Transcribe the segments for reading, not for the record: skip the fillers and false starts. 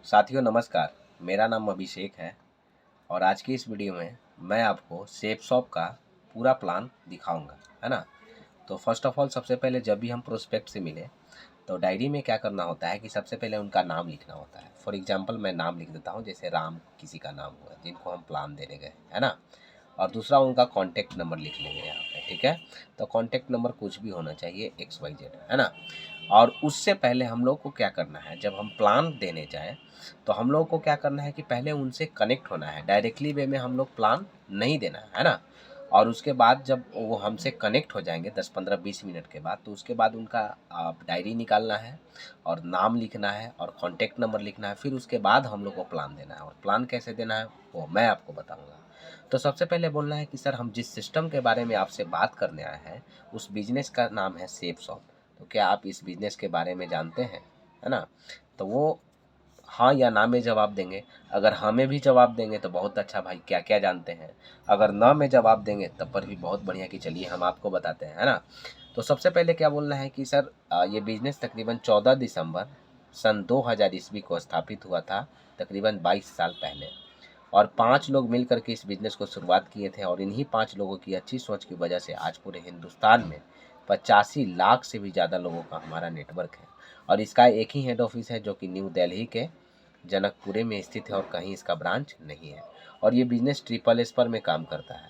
साथियों नमस्कार। मेरा नाम अभिषेक है और आज की इस वीडियो में मैं आपको सेफ शॉप का पूरा प्लान दिखाऊंगा, है ना। तो फर्स्ट ऑफ ऑल सबसे पहले जब भी हम प्रोस्पेक्ट से मिले तो डायरी में क्या करना होता है कि सबसे पहले उनका नाम लिखना होता है। फॉर एग्जांपल मैं नाम लिख देता हूँ, जैसे राम किसी का नाम हुआ जिनको हम प्लान देने गए, है ना। और दूसरा उनका कॉन्टैक्ट नंबर लिख लेंगे यहाँ पे, ठीक है। तो कॉन्टैक्ट नंबर कुछ भी होना चाहिए, XYZ, है ना। और उससे पहले हम लोग को क्या करना है, जब हम प्लान देने जाएं तो हम लोग को क्या करना है कि पहले उनसे कनेक्ट होना है। डायरेक्टली वे में हम लोग प्लान नहीं देना है ना। और उसके बाद जब वो हमसे कनेक्ट हो जाएंगे 10-15-20 मिनट के बाद, तो उसके बाद उनका डायरी निकालना है और नाम लिखना है और कॉन्टैक्ट नंबर लिखना है। फिर उसके बाद हम लोग को प्लान देना है, और प्लान कैसे देना है वो मैं आपको बताऊँगा। तो सबसे पहले बोलना है कि सर हम जिस सिस्टम के बारे में आपसे बात करने आए हैं उस बिजनेस का नाम है सेफ शॉप। तो क्या आप इस बिजनेस के बारे में जानते हैं, है ना। तो वो हाँ या ना में जवाब देंगे। अगर हाँ में भी जवाब देंगे तो बहुत अच्छा भाई, क्या क्या जानते हैं। अगर ना में जवाब देंगे तब पर भी बहुत बढ़िया कि चलिए हम आपको बताते हैं, है ना। तो सबसे पहले क्या बोलना है कि सर ये बिजनेस तकरीबन 14 दिसंबर सन 2000 ईस्वी को स्थापित हुआ था, तकरीबन 22 साल पहले। और 5 लोग मिल कर के इस बिज़नेस को शुरुआत किए थे, और इन्हीं 5 लोगों की अच्छी सोच की वजह से आज पूरे हिंदुस्तान में 85 लाख से भी ज़्यादा लोगों का हमारा नेटवर्क है। और इसका एक ही हेड ऑफिस है जो कि न्यू दिल्ली के जनकपुरे में स्थित है, और कहीं इसका ब्रांच नहीं है। और ये बिज़नेस ट्रिपल एस पर में काम करता है।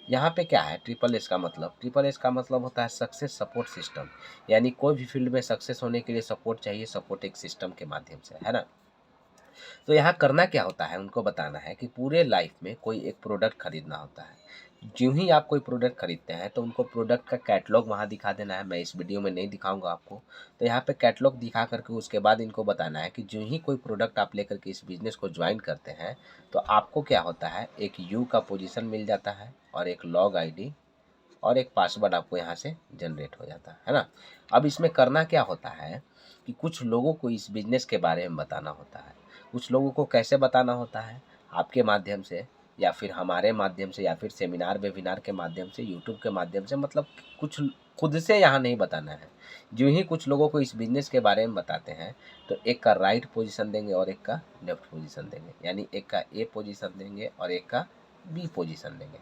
यहाँ पे क्या है ट्रिपल एस का मतलब? ट्रिपल एस का मतलब होता है सक्सेस सपोर्ट सिस्टम। यानी कोई भी फील्ड में सक्सेस होने के लिए सपोर्ट चाहिए, सपोर्ट एक सिस्टम के माध्यम से, है ना। तो यहाँ करना क्या होता है, उनको बताना है कि पूरे लाइफ में कोई एक प्रोडक्ट खरीदना होता है। ज्यों ही आप कोई प्रोडक्ट खरीदते हैं तो उनको प्रोडक्ट का कैटलॉग वहाँ दिखा देना है। मैं इस वीडियो में नहीं दिखाऊंगा आपको। तो यहाँ पे कैटलॉग दिखा करके उसके बाद इनको बताना है कि ज्यों ही कोई प्रोडक्ट आप लेकर के इस बिज़नेस को ज्वाइन करते हैं तो आपको क्या होता है, एक यू का पोजीशन मिल जाता है और एक लॉग आईडी और एक पासवर्ड आपको यहाँ से जनरेट हो जाता है ना। अब इसमें करना क्या होता है कि कुछ लोगों को इस बिज़नेस के बारे में बताना होता है। कुछ लोगों को कैसे बताना होता है, आपके माध्यम से या फिर हमारे माध्यम से या फिर सेमिनार वेबिनार के माध्यम से, यूट्यूब के माध्यम से, मतलब कुछ खुद से यहाँ नहीं बताना है। जो ही कुछ लोगों को इस बिज़नेस के बारे में बताते हैं तो एक का राइट पोजीशन देंगे और एक का लेफ्ट पोजीशन देंगे, यानी एक का ए पोजीशन देंगे और एक का बी पोजीशन देंगे।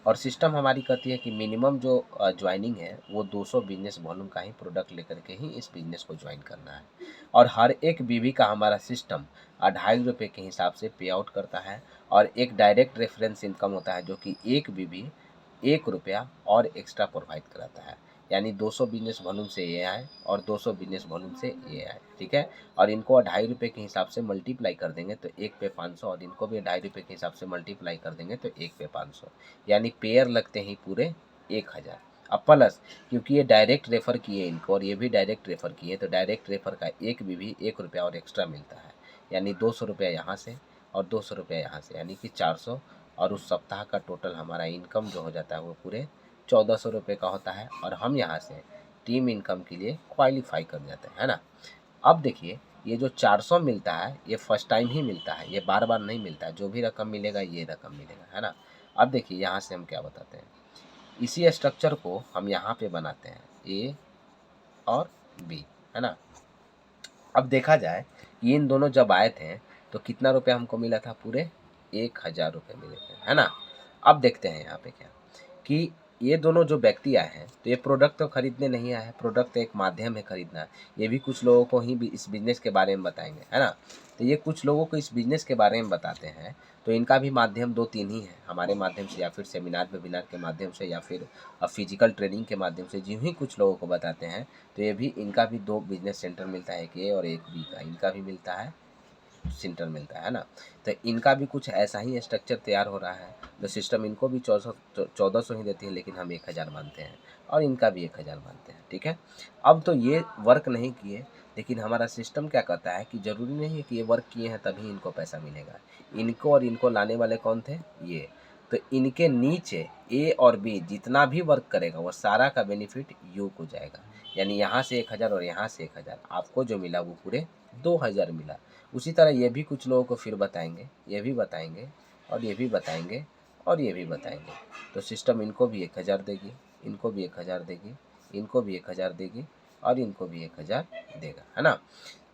और सिस्टम हमारी कहती है कि मिनिमम जो ज्वाइनिंग है वो 200 बिजनेस वॉल्यूम का ही प्रोडक्ट लेकर के ही इस बिजनेस को ज्वाइन करना है। और हर एक बीवी का हमारा सिस्टम 2.5 रुपये के हिसाब से पे आउट करता है। और एक डायरेक्ट रेफरेंस इनकम होता है जो कि एक बीवी 1 रुपया और एक्स्ट्रा प्रोवाइड कराता है। यानी 200 बिजनेस वॉल्यूम से ये आए और 200 बिजनेस वॉल्यूम से ये आए, ठीक है। और इनको 2.5 रुपये के हिसाब से मल्टीप्लाई कर देंगे तो 1 पे 500, और इनको भी 2.5 रुपये के हिसाब से मल्टीप्लाई कर देंगे तो 1 पे 500, यानी पेयर लगते ही पूरे 1000। अब प्लस क्योंकि ये डायरेक्ट रेफ़र किए इनको और ये भी डायरेक्ट रेफ़र किए, तो डायरेक्ट रेफ़र का एक भी 1 रुपया और एक्स्ट्रा मिलता है। यानी 200 रुपया यहाँ से और 200 रुपया यहाँ से, यानी कि 400। और उस सप्ताह का टोटल हमारा इनकम जो हो जाता है वो पूरे 1400 रुपये का होता है, और हम यहाँ से टीम इनकम के लिए क्वालिफाई कर जाते हैं, है ना। अब देखिए ये जो 400 मिलता है ये फर्स्ट टाइम ही मिलता है, ये बार बार नहीं मिलता है। जो भी रकम मिलेगा ये रकम मिलेगा, है ना। अब देखिए यहाँ से हम क्या बताते हैं, इसी स्ट्रक्चर को हम यहाँ पे बनाते हैं ए और बी, है ना। अब देखा जाए कि इन दोनों जब आए थे तो कितना रुपया हमको मिला था, पूरे 1000 रुपये मिले थे, है ना। अब देखते हैं यहाँ पे क्या कि ये दोनों जो व्यक्ति आए हैं तो ये प्रोडक्ट तो खरीदने नहीं आए हैं, प्रोडक्ट तो एक माध्यम है खरीदना। ये भी कुछ लोगों को ही भी इस बिज़नेस के बारे में बताएंगे, है ना। तो ये कुछ लोगों को इस बिज़नेस के बारे में बताते हैं, तो इनका भी माध्यम 2-3 ही है, हमारे माध्यम से या फिर सेमिनार वेबिनार के माध्यम से या फिर फिजिकल ट्रेनिंग के माध्यम से। जो ही कुछ लोगों को बताते हैं तो ये भी, इनका भी 2 बिजनेस सेंटर मिलता है, एक ए और एक बी का, इनका भी मिलता है सेंटर मिलता है ना। तो इनका भी कुछ ऐसा ही स्ट्रक्चर तैयार हो रहा है। तो सिस्टम इनको भी 1400 ही देती है, लेकिन हम 1000 मानते हैं और इनका भी 1000 मानते हैं, ठीक है। अब तो ये वर्क नहीं किए, लेकिन हमारा सिस्टम क्या कहता है कि ज़रूरी नहीं है कि ये वर्क किए हैं तभी इनको पैसा मिलेगा। इनको और इनको लाने वाले कौन थे, ये। तो इनके नीचे ए और बी जितना भी वर्क करेगा वो सारा का बेनिफिट यू को जाएगा। यानी यहाँ से 1000 और यहाँ से 1000, आपको जो मिला वो पूरे 2000 मिला। उसी तरह ये भी कुछ लोगों को फिर बताएंगे, ये भी बताएंगे और ये भी बताएंगे और ये भी बताएंगे। तो सिस्टम इनको भी 1000 देगी, इनको भी 1000 देगी, इनको भी 1000 देगी और इनको भी 1000 देगा, है ना।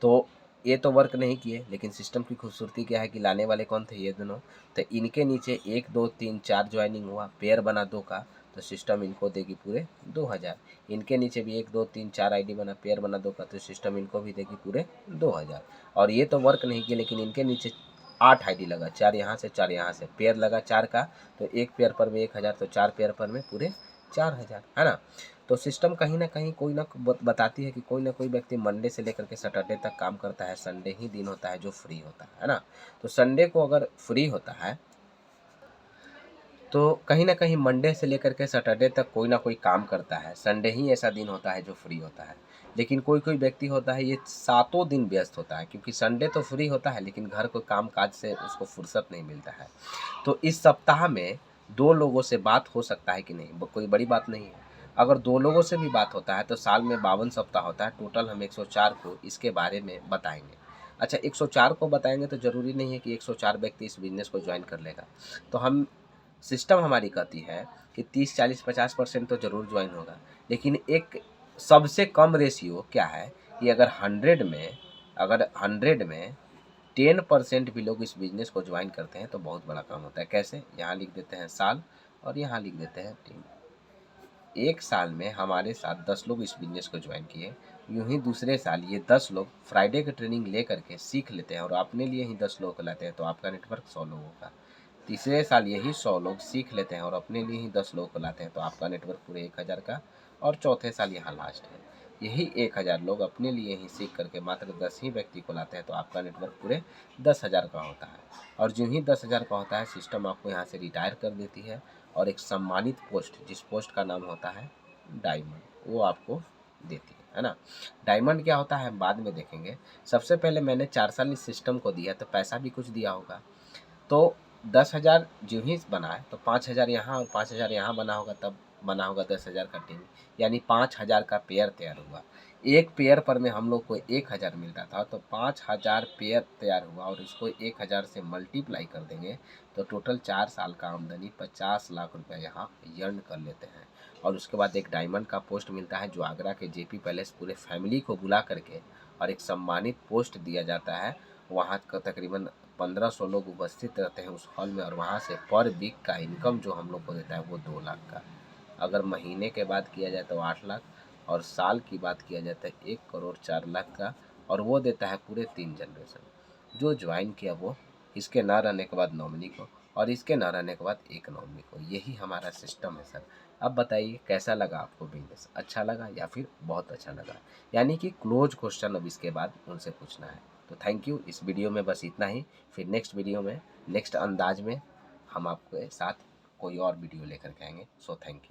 तो ये तो वर्क नहीं किए, लेकिन सिस्टम की खूबसूरती क्या है कि लाने वाले कौन थे, ये दोनों। तो इनके नीचे 1 2 3 4 ज्वाइनिंग हुआ, पेयर बना 2 का, तो सिस्टम इनको देगी पूरे 2000। इनके नीचे भी 1 2 3 4 आईडी बना, पेयर बना 2 का, तो सिस्टम इनको भी देगी पूरे 2000। और ये तो वर्क नहीं किए, लेकिन इनके नीचे 8 आईडी लगा, 4 यहाँ से 4 यहाँ से, पेयर लगा 4 का, तो एक पेयर पर में 1000, तो 4 पेयर पर में पूरे 4000, है ना। तो सिस्टम कहीं ना कहीं कोई ना बताती है कि कोई ना कोई व्यक्ति मंडे से लेकर के सैटरडे तक काम करता है, संडे ही दिन होता है जो फ्री होता है ना। तो संडे को अगर फ्री होता है तो कहीं ना कहीं मंडे से लेकर के सैटरडे तक कोई ना कोई काम करता है, संडे ही ऐसा दिन होता है जो फ्री होता है। लेकिन कोई कोई व्यक्ति होता है ये सातों दिन व्यस्त होता है, क्योंकि संडे तो फ्री होता है लेकिन घर को काम काज से उसको फुर्सत नहीं मिलता है। तो इस सप्ताह में 2 लोगों से बात हो सकता है कि नहीं, कोई बड़ी बात नहीं है। अगर 2 लोगों से भी बात होता है तो साल में 52 सप्ताह होता है, टोटल हम 104 को इसके बारे में बताएंगे। अच्छा, 104 को बताएंगे तो ज़रूरी नहीं है कि 104 व्यक्ति इस बिज़नेस को ज्वाइन कर लेगा। तो हम सिस्टम हमारी कहती है कि 30 40 50% तो ज़रूर ज्वाइन होगा, लेकिन एक सबसे कम रेशियो क्या है कि अगर 100 में 10% भी लोग इस बिज़नेस को ज्वाइन करते हैं तो बहुत बड़ा काम होता है। कैसे? यहाँ लिख देते हैं साल और यहाँ लिख देते हैं टीम। एक साल में हमारे साथ 10 लोग इस बिज़नेस को ज्वाइन किए, यूँ ही दूसरे साल ये 10 लोग फ्राइडे की ट्रेनिंग ले करके सीख लेते हैं और अपने लिए ही 10 लोगों को लाते हैं, तो आपका नेटवर्क 100 लोगों का। तीसरे साल यही 100 लोग सीख लेते हैं और अपने लिए ही 10 लोगों को लाते हैं, तो आपका नेटवर्क पूरे 1000 का। और चौथे साल यहाँ लास्ट है, यही 1000 लोग अपने लिए ही सीख करके मात्र 10 ही व्यक्ति को लाते हैं, तो आपका नेटवर्क पूरे 10,000 का होता है। और जो ही 10,000 का होता है, सिस्टम आपको यहाँ से रिटायर कर देती है और एक सम्मानित पोस्ट, जिस पोस्ट का नाम होता है डायमंड, वो आपको देती है ना। डायमंड क्या होता है हम बाद में देखेंगे। सबसे पहले मैंने 4 साल इस सिस्टम को दिया तो पैसा भी कुछ दिया होगा, तो 10,000 जो ही बना है तो 5,000 यहाँ और 5,000 यहाँ बना होगा, तब बना होगा 10,000 का टीम, यानी 5,000 का पेयर तैयार हुआ। एक पेयर पर में हम लोग को 1,000 मिलता था, तो 5,000 पेयर तैयार हुआ और इसको 1,000 से मल्टीप्लाई कर देंगे तो टोटल 4 साल का आमदनी 50 लाख रुपया यहाँ अर्न कर लेते हैं। और उसके बाद एक डायमंड का पोस्ट मिलता है, जो आगरा के जेपी पैलेस पूरे फैमिली को बुला करके और एक सम्मानित पोस्ट दिया जाता है। वहाँ का तकरीबन 1500 लोग उपस्थित रहते हैं उस हॉल में, और वहाँ से पर वीक का इनकम जो हम लोग को देता है वो 2 लाख का। अगर महीने के बाद किया जाए तो 8 लाख, और साल की बात किया जाता है 1,04,00,000 का, और वो देता है पूरे 3 जनरेशन। जो ज्वाइन किया वो इसके ना रहने के बाद नॉमिनी को, और इसके ना रहने के बाद एक नॉमिनी को। यही हमारा सिस्टम है सर। अब बताइए कैसा लगा आपको बिजनेस, अच्छा लगा या फिर बहुत अच्छा लगा? यानी कि क्लोज क्वेश्चन अब इसके बाद उनसे पूछना है। तो थैंक यू, इस वीडियो में बस इतना ही। फिर नेक्स्ट वीडियो में नेक्स्ट अंदाज में हम आपके साथ कोई और वीडियो लेकर के आएंगे। So thank you.